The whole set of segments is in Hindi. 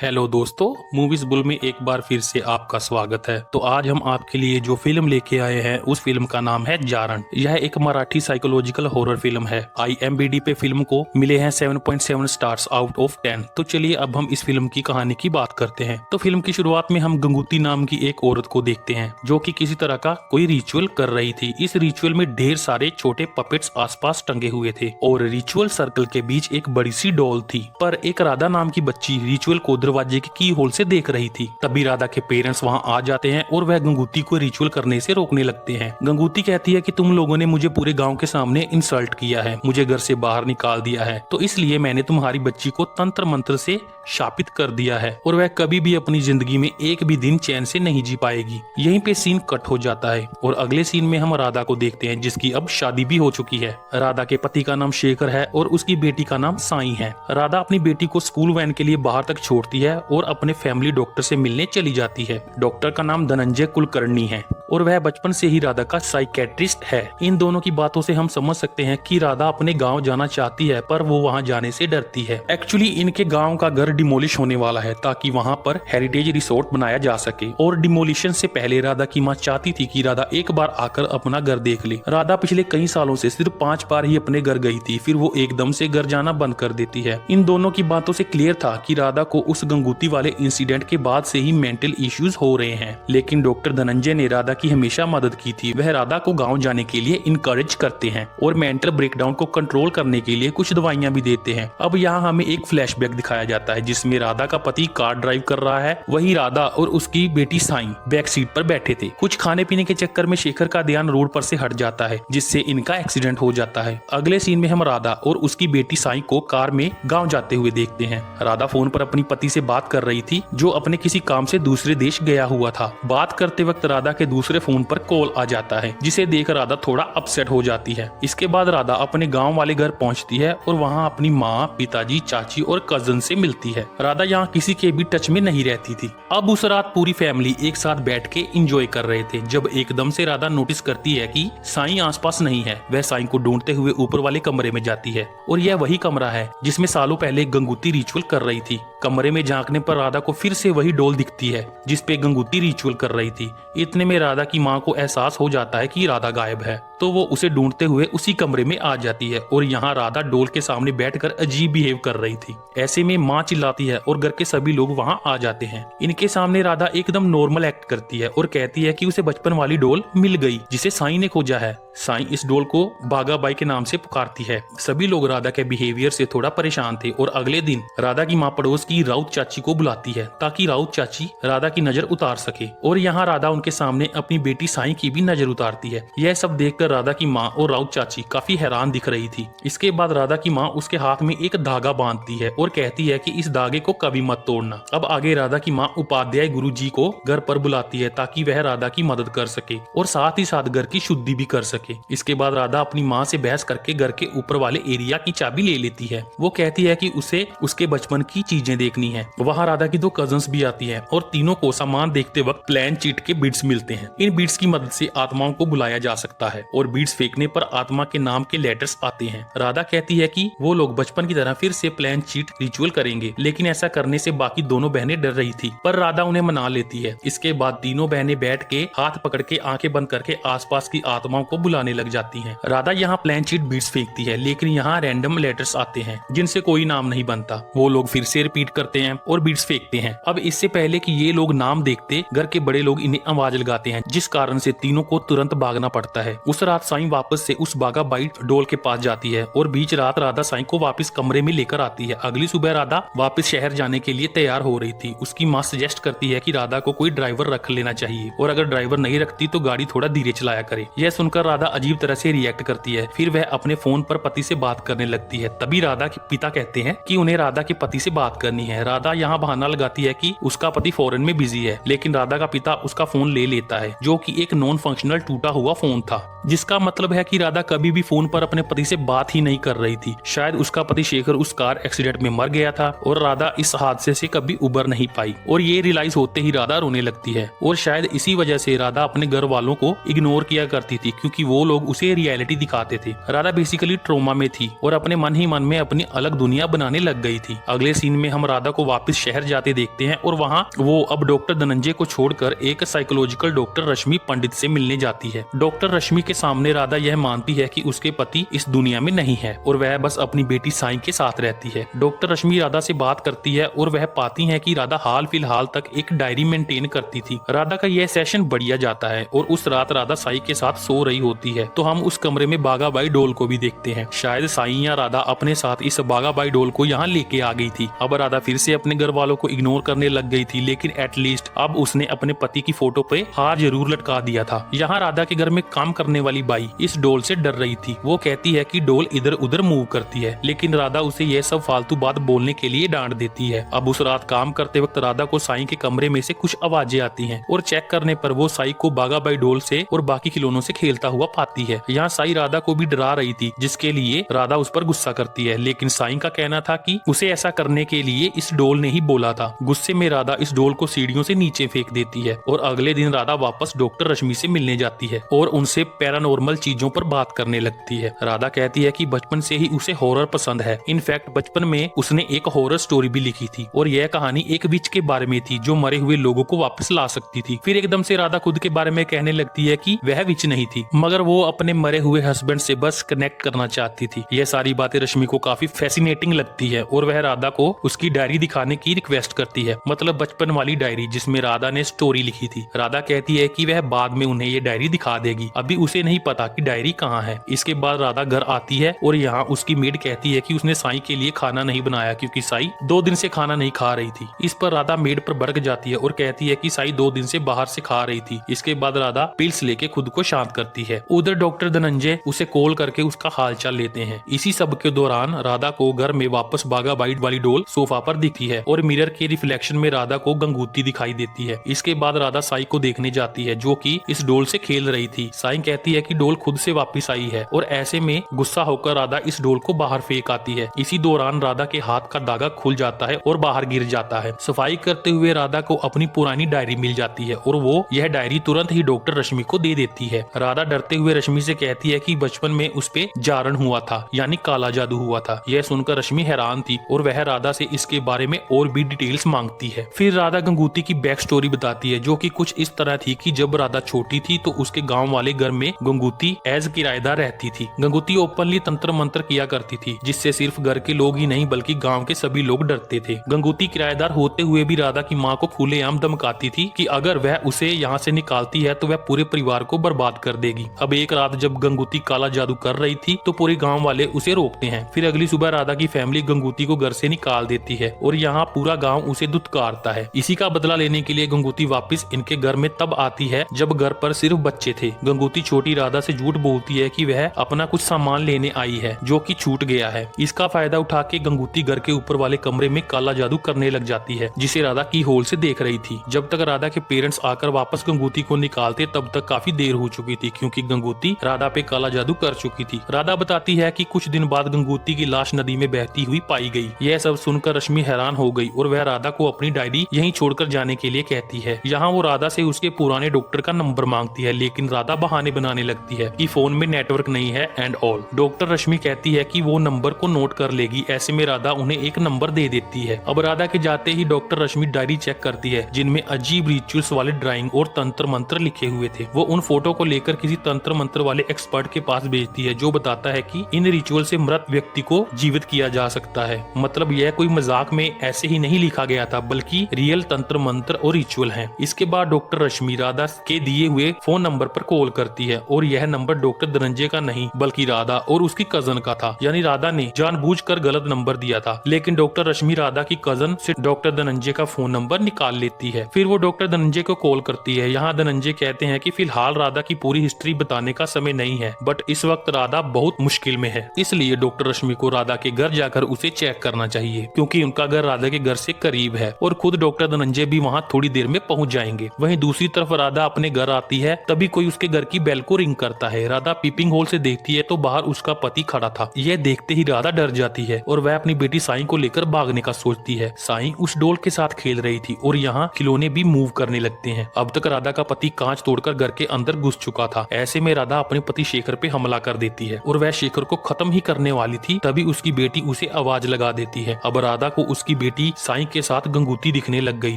हेलो दोस्तों, मूवीज बुल में एक बार फिर से आपका स्वागत है। तो आज हम आपके लिए जो फिल्म लेके आए हैं उस फिल्म का नाम है जारण। यह एक मराठी साइकोलॉजिकल हॉरर फिल्म है। IMDb पे फिल्म को मिले हैं 7.7 स्टार्स आउट ऑफ 10। तो चलिए अब हम इस फिल्म की कहानी की बात करते हैं। तो फिल्म की शुरुआत में हम गंगूती नाम की एक औरत को देखते हैं जो कि किसी तरह का कोई रिचुअल कर रही थी। इस रिचुअल में ढेर सारे छोटे पपेट्स आसपास टंगे हुए थे और रिचुअल सर्कल के बीच एक बड़ी सी डॉल थी। पर एक राधा नाम की बच्ची रिचुअल को दरवाजे की की होल से देख रही थी। तभी राधा के पेरेंट्स वहां आ जाते हैं और वह गंगूती को रिचुअल करने से रोकने लगते हैं। गंगूती कहती है कि तुम लोगों ने मुझे पूरे गांव के सामने इंसल्ट किया है, मुझे घर से बाहर निकाल दिया है, तो इसलिए मैंने तुम्हारी बच्ची को तंत्र मंत्र से शापित कर दिया है और वह कभी भी अपनी जिंदगी में एक भी दिन चैन से नहीं जी पाएगी। यहीं पे सीन कट हो जाता है और अगले सीन में हम राधा को देखते हैं जिसकी अब शादी भी हो चुकी है। राधा के पति का नाम शेखर है और उसकी बेटी का नाम साई है। राधा अपनी बेटी को स्कूल वैन के लिए बाहर तक छोड़ती है और अपने फैमिली डॉक्टर से मिलने चली जाती है। डॉक्टर का नाम धनंजय कुलकर्णी है और वह बचपन से ही राधा का साइकेट्रिस्ट है। इन दोनों की बातों से हम समझ सकते हैं कि राधा अपने गांव जाना चाहती है पर वो वहां जाने से डरती है। एक्चुअली इनके गांव का घर डिमोलिश होने वाला है ताकि वहां पर हेरिटेज रिसोर्ट बनाया जा सके और डिमोलिशन से पहले राधा की माँ चाहती थी कि राधा एक बार आकर अपना घर देख ले। राधा पिछले कई सालों से सिर्फ 5 बार ही अपने घर गई थी, फिर वो एकदम से घर जाना बंद कर देती है। इन दोनों की बातों से क्लियर था कि राधा को उस गंगूती वाले इंसिडेंट के बाद से ही मेंटल इश्यूज हो रहे हैं। लेकिन डॉक्टर धनंजय ने राधा की हमेशा मदद की थी। वह राधा को गांव जाने के लिए इनकरेज करते हैं और मेंटल ब्रेकडाउन को कंट्रोल करने के लिए कुछ दवाइयां भी देते हैं। अब यहाँ हमें एक फ्लैशबैक दिखाया जाता है जिसमें राधा का पति कार ड्राइव कर रहा है। वही राधा और उसकी बेटी साई बैक सीट पर बैठे थे। कुछ खाने पीने के चक्कर में शेखर का ध्यान रोड पर से हट जाता है जिससे इनका एक्सीडेंट हो जाता है। अगले सीन में हम राधा और उसकी बेटी साई को कार में गाँव जाते हुए देखते हैं। राधा फोन पर अपनी पति से बात कर रही थी जो अपने किसी काम से दूसरे देश गया हुआ था। बात करते वक्त राधा के दूसरे फोन पर कॉल आ जाता है जिसे देख राधा थोड़ा अपसेट हो जाती है। इसके बाद राधा अपने गांव वाले घर पहुंचती है और वहां अपनी माँ, पिताजी, चाची और कजन से मिलती है। राधा यहाँ किसी के भी टच में नहीं रहती थी। अब उस रात पूरी फैमिली एक साथ बैठ के एंजॉय कर रहे थे जब एकदम से राधा नोटिस करती है कि साई आसपास नहीं है। वह साई को ढूंढते हुए ऊपर वाले कमरे में जाती है और यह वही कमरा है जिसमें सालों पहले गंगूती रिचुअल कर रही थी। कमरे में झांकने पर राधा को फिर से वही डॉल दिखती है जिसपे गंगूती रिचुअल कर रही थी। इतने में राधा की माँ को एहसास हो जाता है कि राधा गायब है, तो वो उसे ढूंढते हुए उसी कमरे में आ जाती है और यहाँ राधा डोल के सामने बैठकर अजीब बिहेव कर रही थी। ऐसे में माँ चिल्लाती है और घर के सभी लोग वहाँ आ जाते हैं। इनके सामने राधा एकदम नॉर्मल एक्ट करती है और कहती है कि उसे बचपन वाली डोल मिल गई जिसे साई ने खोजा है। साई इस डोल को बागा बाई के नाम से पुकारती है। सभी लोग राधा के बिहेवियर से थोड़ा परेशान थे और अगले दिन राधा की माँ पड़ोस की राउत चाची को बुलाती है ताकि राउत चाची राधा की नजर उतार सके और यहाँ राधा उनके सामने अपनी बेटी साई की भी नजर उतारती है। यह सब देखकर राधा की माँ और राउत चाची काफी हैरान दिख रही थी। इसके बाद राधा की माँ उसके हाथ में एक धागा बांधती है और कहती है कि इस धागे को कभी मत तोड़ना। अब आगे राधा की माँ उपाध्याय गुरु जी को घर पर बुलाती है ताकि वह राधा की मदद कर सके और साथ ही साथ घर की शुद्धि भी कर सके। इसके बाद राधा अपनी माँ से बहस करके घर के ऊपर वाले एरिया की चाबी ले लेती है। वो कहती है कि उसे उसके बचपन की चीजें देखनी है। वहाँ राधा की 2 कजन्स भी आती है और तीनों को सामान देखते वक्त प्लान चीट के बीड्स मिलते हैं। इन बीड्स की मदद से आत्माओं को बुलाया जा सकता है और बीड्स फेंकने पर आत्मा के नाम के लेटर्स आते हैं। राधा कहती है कि वो लोग बचपन की तरह फिर से प्लान चीट रिचुअल करेंगे, लेकिन ऐसा करने से बाकी दोनों बहनें डर रही थी पर राधा उन्हें मना लेती है। इसके बाद तीनों बहनें बैठ के हाथ पकड़ के आंखें बंद करके आसपास की आत्माओं को बुलाने लग जाती हैं। राधा यहाँ प्लान चीट बीड्स फेंकती है लेकिन यहाँ रैंडम लेटर्स आते हैं जिनसे कोई नाम नहीं बनता। वो लोग फिर से रिपीट करते हैं और बीड्स फेंकते हैं। अब इससे पहले कि ये लोग नाम देखते घर के बड़े लोग इन्हें आवाज लगाते हैं जिस कारण से तीनों को तुरंत भागना पड़ता है। उस रात साई वापस से उस बागा बाई डोल के पास जाती है और बीच रात राधा साई को वापस कमरे में लेकर आती है। अगली सुबह राधा वापस शहर जाने के लिए तैयार हो रही थी। उसकी माँ सजेस्ट करती है कि राधा को कोई ड्राइवर रख लेना चाहिए और अगर ड्राइवर नहीं रखती तो गाड़ी थोड़ा धीरे चलाया करे। यह सुनकर राधा अजीब तरह से रिएक्ट करती है। फिर वह अपने फोन पर पति से बात करने लगती है। तभी राधा के पिता कहते हैं कि उन्हें राधा के पति से बात करनी है। राधा यहाँ बहाना लगाती है कि उसका पति फॉरेन में बिजी है, लेकिन राधा का पिता उसका फोन ले लेता है जो कि एक नॉन फंक्शनल टूटा हुआ फोन था जिस जिसका मतलब है कि राधा कभी भी फोन पर अपने पति से बात ही नहीं कर रही थी। शायद उसका पति शेखर उस कार एक्सीडेंट में मर गया था और राधा इस हादसे से कभी उबर नहीं पाई। और ये रियलाइज होते ही राधा रोने लगती है और शायद इसी वजह से राधा अपने घर वालों को इग्नोर किया करती थी, क्योंकि वो लोग उसे रियलिटी दिखाते थे। राधा बेसिकली ट्रोमा में थी और अपने मन ही मन में अपनी अलग दुनिया बनाने लग गई थी। अगले सीन में हम राधा को वापस शहर जाते देखते हैं और वहाँ वो अब डॉक्टर धनंजय को छोड़कर एक साइकोलॉजिकल डॉक्टर रश्मि पंडित से मिलने जाती है। डॉक्टर रश्मि के सामने राधा यह मानती है कि उसके पति इस दुनिया में नहीं है और वह बस अपनी बेटी साई के साथ रहती है। डॉक्टर रश्मि राधा से बात करती है और वह पाती है कि राधा हाल फिलहाल तक एक डायरी मेंटेन करती थी। राधा का यह सेशन बढ़िया जाता है और उस रात राधा साई के साथ सो रही होती है तो हम उस कमरे में बागाबाई डॉल को भी देखते हैं। शायद साई या राधा अपने साथ इस बागाबाई डॉल को यहाँ लेके आ गई थी। अब राधा फिर से अपने घर वालों को इग्नोर करने लग गई थी, लेकिन एटलीस्ट अब उसने अपने पति की फोटो पे हार जरूर लटका दिया था। यहाँ राधा के घर में काम करने वाली बाई इस डॉल से डर रही थी। वो कहती है कि डॉल इधर उधर मूव करती है, लेकिन राधा उसे यह सब फालतू बात बोलने के लिए डांट देती है। अब उस रात काम करते वक्त राधा को साई के कमरे में से कुछ आवाजें आती हैं और चेक करने पर वो साई को बागाबाई डॉल से और बाकी खिलौनों से खेलता हुआ पाती है। यहाँ साई राधा को भी डरा रही थी, जिसके लिए राधा उस पर गुस्सा करती है, लेकिन साई का कहना था कि उसे ऐसा करने के लिए इस डॉल ने ही बोला था। गुस्से में राधा इस डॉल को सीढ़ियों से नीचे फेंक देती है और अगले दिन राधा वापस डॉक्टर रश्मि से मिलने जाती है और उनसे पैरानॉर्मल चीजों पर बात करने लगती है। राधा कहती है कि बचपन से ही उसे हॉरर पसंद है। इनफैक्ट बचपन में उसने एक हॉरर स्टोरी भी लिखी थी और यह कहानी एक विच के बारे में थी जो मरे हुए लोगों को वापस ला सकती थी। फिर एकदम से राधा खुद के बारे में कहने लगती है कि वह विच नहीं थी, मगर वो अपने मरे हुए हस्बैंड से बस कनेक्ट करना चाहती थी। यह सारी बातें रश्मि को काफी फैसिनेटिंग लगती है और वह राधा को उसकी डायरी दिखाने की रिक्वेस्ट करती है, मतलब बचपन वाली डायरी जिसमें राधा ने स्टोरी लिखी थी। राधा कहती है कि वह बाद में उन्हें ये डायरी दिखा देगी, अभी उसे नहीं पता कि डायरी कहाँ है। इसके बाद राधा घर आती है और यहाँ उसकी मेड कहती है कि उसने साई के लिए खाना नहीं बनाया क्योंकि साई 2 दिन से खाना नहीं खा रही थी। इस पर राधा मेड पर भड़क जाती है और कहती है कि साई 2 दिन से बाहर से खा रही थी। इसके बाद राधा पिल्स लेके खुद को शांत करती है। उधर डॉक्टर धनंजय उसे कॉल करके उसका हालचाल लेते हैं। इसी सब के दौरान राधा को घर में वापस बागाबाई वाली डॉल सोफा पर दिखती है और मिरर के रिफ्लेक्शन में राधा को गंगूती दिखाई देती है। इसके बाद राधा साई को देखने जाती है जो कि इस डॉल से खेल रही थी। साई कहती है कि डॉल खुद से वापस आई है और ऐसे में गुस्सा होकर राधा इस डॉल को बाहर फेंक आती है। इसी दौरान राधा के हाथ का धागा खुल जाता है और बाहर गिर जाता है। सफाई करते हुए राधा को अपनी पुरानी डायरी मिल जाती है और वो यह डायरी तुरंत ही डॉक्टर रश्मि को दे देती है। राधा डरते हुए रश्मि से कहती है कि बचपन में उस पे जारण हुआ था, यानी काला जादू हुआ था। यह सुनकर रश्मि हैरान थी और वह राधा से इसके बारे में और भी डिटेल्स मांगती है। फिर राधा गंगूती की बैक स्टोरी बताती है जो कि कुछ इस तरह थी कि जब राधा छोटी थी तो उसके गांव वाले घर में गंगूती एज किराएदार रहती थी। गंगूती ओपनली तंत्र मंत्र किया करती थी जिससे सिर्फ घर के लोग ही नहीं बल्कि गांव के सभी लोग डरते थे। गंगूती किराएदार होते हुए भी राधा की माँ को खुलेआम धमकाती थी कि अगर वह उसे यहाँ से निकालती है तो वह पूरे परिवार को बर्बाद कर देगी। अब एक रात जब गंगूती काला जादू कर रही थी तो पूरे गांव वाले उसे रोकते हैं। फिर अगली सुबह राधा की फैमिली गंगूती को घर से निकाल देती है और यहाँ पूरा गांव उसे धुतकारता है। इसी का बदला लेने के लिए गंगूती वापस इनके घर में तब आती है जब घर पर सिर्फ बच्चे थे। गंगूती छोटी राधा से झूठ बोलती है कि वह अपना कुछ सामान लेने आई है जो कि छूट गया है। इसका फायदा उठा के गंगूती घर के ऊपर वाले कमरे में काला जादू करने लग जाती है जिसे राधा की होल से देख रही थी। जब तक राधा के पेरेंट्स आकर वापस गंगूती को निकालते तब तक काफी देर हो चुकी थी क्योंकि गंगूती राधा पे काला जादू कर चुकी थी। राधा बताती है कि कुछ दिन बाद गंगूती की लाश नदी में बहती हुई पाई गई। यह सब सुनकर रश्मि हैरान हो गई और वह राधा को अपनी डायरी यहीं छोड़कर जाने के लिए कहती है। यहाँ वो राधा से उसके पुराने डॉक्टर का नंबर मांगती है, लेकिन राधा बहाने बनाने लगती है कि फोन में नेटवर्क नहीं है एंड ऑल। डॉक्टर रश्मि कहती है कि वो नंबर को नोट कर लेगी। ऐसे में राधा उन्हें एक नंबर दे देती है। अब राधा के जाते ही डॉक्टर रश्मि डायरी चेक करती है जिनमें अजीब रिचुअल्स वाले ड्राइंग और तंत्र मंत्र लिखे हुए थे। वो उन फोटो को लेकर किसी तंत्र मंत्र वाले एक्सपर्ट के पास भेजती है जो बताता है कि इन रिचुअल से मृत व्यक्ति को जीवित किया जा सकता है। मतलब यह कोई मजाक में ऐसे ही नहीं लिखा गया था बल्कि रियल तंत्र मंत्र और रिचुअल हैं। इसके बाद डॉक्टर रश्मि राधा के दिए हुए फोन नंबर पर कॉल करती है और यह नंबर डॉक्टर धनंजय का नहीं बल्कि राधा और उसकी कजन का था, यानी राधा ने जानबूझकर गलत नंबर दिया था। लेकिन डॉक्टर रश्मि राधा की कजन से डॉक्टर धनंजय का फोन नंबर निकाल लेती है। फिर वो डॉक्टर धनंजय को कॉल करती है। यहाँ धनंजय कहते हैं कि फिलहाल राधा की पूरी हिस्ट्री बताने का समय नहीं है, बट इस वक्त राधा बहुत मुश्किल में है, इसलिए डॉक्टर रश्मि को राधा के घर जाकर उसे चेक करना चाहिए क्योंकि उनका घर राधा के घर से करीब है और खुद डॉक्टर धनंजय भी वहाँ थोड़ी देर में पहुँच जाएंगे। वहीं दूसरी तरफ राधा अपने घर आती है तभी कोई उसके घर की बेल को रिंग करता है। राधा पीपिंग होल से देखती है तो बाहर उसका पति खड़ा था। यह देखते ही राधा डर जाती है और वह अपनी बेटी साई को लेकर भागने का सोचती है। साई उस डॉल के साथ खेल रही थी और यहाँ खिलौने भी मूव करने लगते हैं। अब तक राधा का पति कांच तोड़कर घर के अंदर घुस चुका था। ऐसे में राधा अपने पति शेखर पे हमला कर देती है और वह शेखर को खत्म ही करने वाली थी, तभी उसकी बेटी उसे आवाज लगा देती है। अब राधा को उसकी बेटी साई के साथ गंगूती दिखने लग गई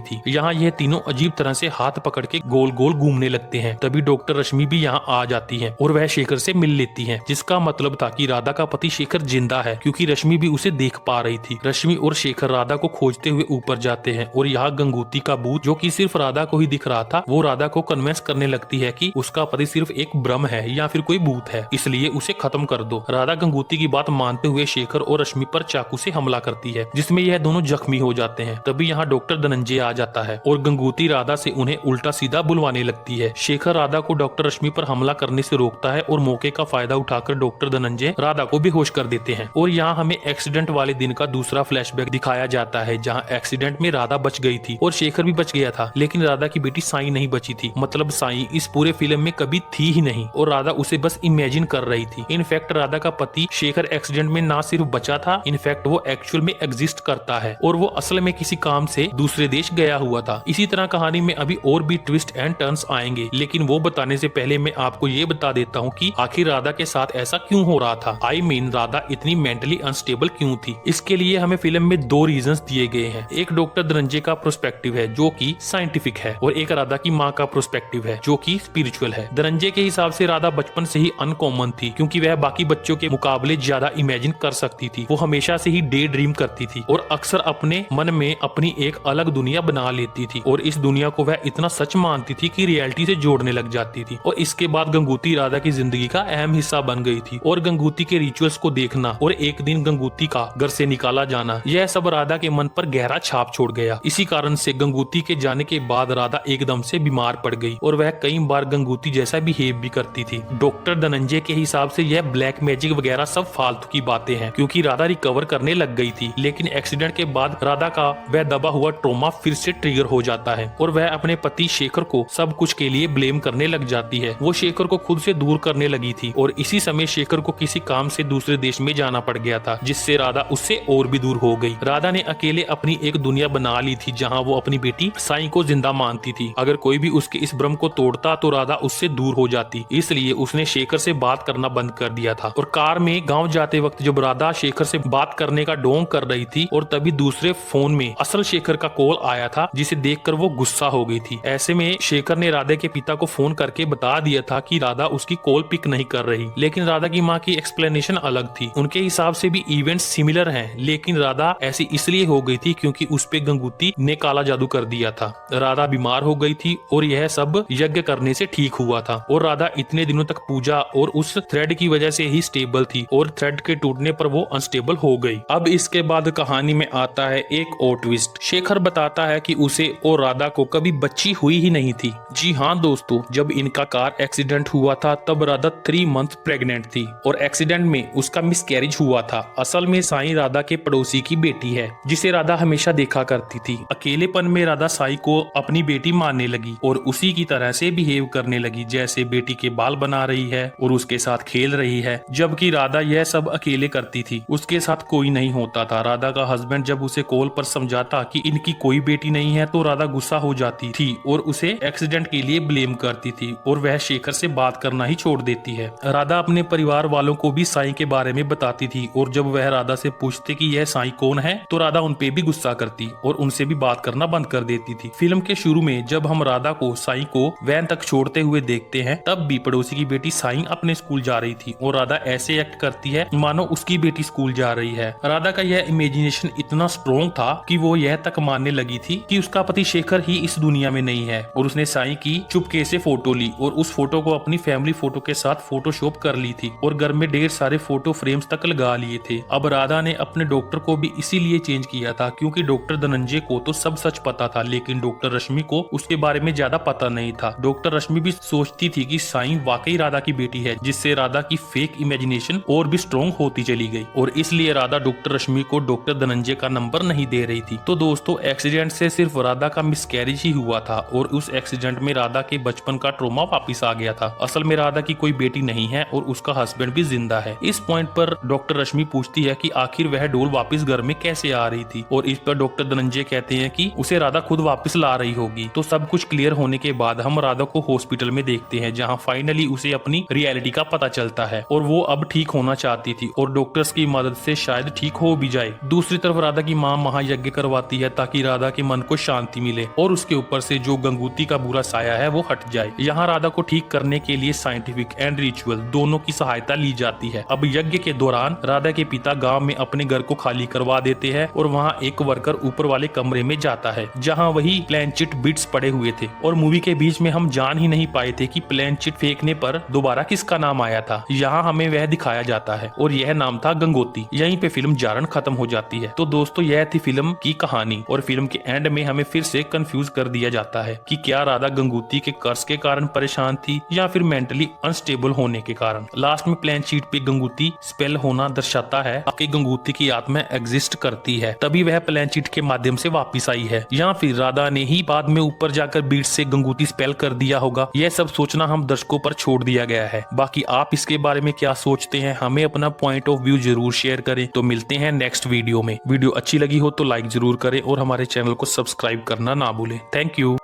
थी। यहाँ यह तीनों अजीब तरह से हाथ पकड़ के गोल गोल घूमने लगते हैं। तभी डॉक्टर रश्मि भी यहाँ आ जाती है और वह शेखर से मिल लेती है, जिसका मतलब था कि राधा का पति शेखर जिंदा है, क्योंकि रश्मि भी उसे देख पा रही थी। रश्मि और शेखर राधा को खोजते हुए ऊपर जाते हैं और यहाँ गंगूती का भूत, जो कि सिर्फ राधा को ही दिख रहा था, वो राधा को कन्विंस करने लगती है कि उसका पति सिर्फ एक भ्रम है या फिर कोई भूत है, इसलिए उसे खत्म कर दो। राधा गंगूती की बात मानते हुए शेखर और रश्मि पर चाकू से हमला करती है, जिसमें यह दोनों जख्मी हो जाते हैं। तभी यहाँ डॉक्टर धनंजय आ जाता है और गंगूती राधा से उन्हें उल्टा सीधा बुलवाने लगती है। शेखर राधा को डॉक्टर रश्मि पर हमला करने से रोकता है और मौके का फायदा उठाकर डॉक्टर धनंजय राधा को बेहोश कर देते हैं। और यहाँ हमें एक्सीडेंट वाले दिन का दूसरा फ्लैशबैक दिखाया जाता है, जहाँ एक्सीडेंट में राधा बच गई थी और शेखर भी बच गया था, लेकिन राधा की बेटी साई नहीं बची थी। मतलब साई इस पूरे फिल्म में कभी थी ही नहीं और राधा उसे बस इमेजिन कर रही थी। इनफैक्ट राधा का पति शेखर एक्सीडेंट में ना सिर्फ बचा था, इनफैक्ट वो एक्चुअल में एग्जिस्ट करता है और वो असल में किसी काम से दूसरे देश गया हुआ था। इसी तरह कहानी में अभी और भी ट्विस्ट एंड टर्न्स आएंगे, लेकिन वो बताने से पहले मैं आपको ये बता देता हूँ कि आखिर राधा के साथ ऐसा क्यों हो रहा था। आई मीन राधा इतनी मेंटली अनस्टेबल क्यों थी। इसके लिए हमें फिल्म में दो रीजंस दिए गए हैं। एक डॉक्टर धनंजय का प्रोस्पेक्टिव है जो कि साइंटिफिक है और एक राधा की माँ का प्रोस्पेक्टिव है जो कि स्पिरिचुअल है। धनंजय के हिसाब से राधा बचपन से ही अनकॉमन थी, क्योंकि वह बाकी बच्चों के मुकाबले ज्यादा इमेजिन कर सकती थी। वो हमेशा से ही डे ड्रीम करती थी और अक्सर अपने मन में अपनी एक अलग दुनिया बना लेती थी और इस दुनिया को वह इतना सच मानती थी कि रियलिटी से जोड़ने लग जाती थी। और इसके बाद गंगूती राधा की जिंदगी का अहम हिस्सा बन गई थी और गंगूती के रिचुअल्स को देखना और एक दिन गंगूती का घर से निकाला जाना, यह सब राधा के मन पर गहरा छाप छोड़ गया। इसी कारण से गंगूती के जाने के बाद राधा एकदम से बीमार पड़ गई और वह कई बार गंगूती जैसा बिहेव भी करती थी। डॉक्टर धनंजय के हिसाब से यह ब्लैक मैजिक वगैरह सब फालतू की बातें हैं, क्योंकि राधा रिकवर करने लग गई थी, लेकिन एक्सीडेंट के बाद राधा का वह दबा हुआ ट्रॉमा फिर से ट्रिगर हो जाता है और वह अपने पति शेखर को सब कुछ के लिए ब्लेम करने लग जाती है। वो शेखर को खुद से दूर करने लगी थी और इसी समय शेखर को किसी काम से दूसरे देश में जाना पड़ गया था, जिससे राधा उससे और भी दूर हो गई। राधा ने अकेले अपनी एक दुनिया बना ली थी जहाँ वो अपनी बेटी साई को जिंदा मानती थी। अगर कोई भी उसके इस भ्रम को तोड़ता तो राधा उससे दूर हो जाती, इसलिए उसने शेखर से बात करना बंद कर दिया था। और कार में गाँव जाते वक्त जब राधा शेखर से बात करने का ढोंग कर रही थी और तभी दूसरे फोन में असल शेखर का कॉल आया था, जिसे देखकर वो गुस्सा हो गई थी। ऐसे में शेखर ने राधा के पिता को फोन करके बता दिया था कि राधा उसकी कॉल पिक नहीं कर रही, लेकिन राधा की माँ की एक्सप्लेनेशन अलग थी। उनके हिसाब से भी इवेंट्स सिमिलर हैं, लेकिन राधा ऐसी इसलिए हो गई थी क्योंकि उस पे गंगूती ने काला जादू कर दिया था। राधा बीमार हो गई थी और यह सब यज्ञ करने से ठीक हुआ था और राधा इतने दिनों तक पूजा और उस थ्रेड की वजह से ही स्टेबल थी और थ्रेड के टूटने पर वो अनस्टेबल हो गई। अब इसके बाद कहानी में आता है एक और ट्विस्ट। शेखर बताता है कि उसे और राधा को कभी बच्ची हुई ही नहीं थी। जी हाँ दोस्तों, जब इनका कार एक्सीडेंट हुआ था तब राधा 3 मंथ प्रेग्नेंट थी और एक्सीडेंट में उसका मिसकैरेज हुआ था। असल में साई राधा के पड़ोसी की बेटी है, जिसे राधा हमेशा देखा करती थी। अकेलेपन में राधा साई को अपनी बेटी मानने लगी और उसी की तरह से बिहेव करने लगी, जैसे बेटी के बाल बना रही है और उसके साथ खेल रही है, जबकि राधा यह सब अकेले करती थी, उसके साथ कोई नहीं होता था। राधा का हस्बैंड जब उसे कॉल पर समझाता कि इनकी कोई बेटी नहीं है तो राधा गुस्सा हो जाती थी और उसे एक्सीडेंट के लिए ब्लेम करती थी और वह शेखर से बात करना ही छोड़ देती है। राधा अपने परिवार वालों को भी साई के बारे में बताती थी और जब वह राधा से पूछते कि यह साई कौन है तो राधा उन पे भी गुस्सा करती और उनसे भी बात करना बंद कर देती थी। फिल्म के शुरू में जब हम राधा को साई को वैन तक छोड़ते हुए देखते हैं, तब भी पड़ोसी की बेटी साई अपने स्कूल जा रही थी और राधा ऐसे एक्ट करती है मानो उसकी बेटी स्कूल जा रही है। राधा का यह इमेजिनेशन इतना स्ट्रॉन्ग था कि वो यह तक मानने लगी थी कि उसका पति शेखर ही इस दुनिया में नहीं है और उसने साई की चुपके से फोटो ली और उस फोटो को अपनी फैमिली फोटो के साथ फोटोशॉप कर ली थी और घर में ढेर सारे फोटो फ्रेम्स तक लगा लिए थे। अब राधा ने अपने डॉक्टर को भी इसीलिए चेंज किया था क्योंकि डॉक्टर धनंजय को तो सब सच पता था, लेकिन डॉक्टर रश्मि को उसके बारे में ज्यादा पता नहीं था। डॉक्टर रश्मि भी सोचती थी कि साई वाकई राधा की बेटी है, जिससे राधा की फेक इमेजिनेशन और भी स्ट्रॉन्ग होती चली गई और इसलिए राधा डॉक्टर रश्मि को डॉक्टर धनंजय का नंबर नहीं दे रही थी। तो दोस्तों, एक्सीडेंट से सिर्फ राधा का मिसकैरेज ही हुआ था और उस एक्सीडेंट में राधा के बचपन का ट्रॉमा वापिस आ गया था। असल में राधा की कोई बेटी नहीं है और उसका हस्बैंड भी जिंदा है। इस पॉइंट पर डॉक्टर रश्मि पूछती है कि आखिर वह डॉल वापस घर में कैसे आ रही थी, और इस पर डॉक्टर धनंजय कहते हैं कि उसे राधा खुद वापस ला रही होगी। तो सब कुछ क्लियर होने के बाद हम राधा को हॉस्पिटल में देखते हैं, जहां फाइनली उसे अपनी रियलिटी का पता चलता है और वो अब ठीक होना चाहती थी और डॉक्टर्स की मदद से शायद ठीक हो भी जाए। दूसरी तरफ राधा की मां महायज्ञ करवाती है ताकि राधा के मन को शांति मिले और उसके ऊपर से जो गंगूती का बुरा साया है वो हट जाए। यहाँ राधा को ठीक करने के लिए साइंटिफिक एंड रिचुअल दोनों की सहायता ली जाती है। अब यज्ञ के दौरान राधा के पिता गांव में अपने घर को खाली करवा देते हैं और वहाँ एक वर्कर ऊपर वाले कमरे में जाता है जहाँ वही प्लेनचिट बिट्स पड़े हुए थे, और मूवी के बीच में हम जान ही नहीं पाए थे कि प्लेनचिट फेंकने पर दोबारा किसका नाम आया था। यहाँ हमें वह दिखाया जाता है और यह नाम था गंगोती। यहीं पे फिल्म जारण खत्म हो जाती है। तो दोस्तों यह थी फिल्म की कहानी, और फिल्म के एंड में हमें फिर से कंफ्यूज कर दिया जाता है कि क्या राधा गंगूती के कर्ज के कारण परेशान थी या फिर मेंटली अनस्टेबल होने के कारण। लास्ट में प्लेन शीट पे गंगूती स्पेल होना दर्शाता है कि गंगूती की आत्मा एग्जिस्ट करती है, तभी वह प्लेन शीट के माध्यम से वापिस आई है, या फिर राधा ने ही बाद में ऊपर जाकर बीट से गंगूती स्पेल कर दिया होगा। यह सब सोचना हम दर्शकों पर छोड़ दिया गया है। बाकी आप इसके बारे में क्या सोचते हैं, हमें अपना पॉइंट ऑफ व्यू जरूर शेयर करें। तो मिलते हैं नेक्स्ट वीडियो में। वीडियो अच्छी लगी हो तो लाइक जरूर करें और हमारे चैनल को सब्सक्राइब करना ना भूलें। Thank you.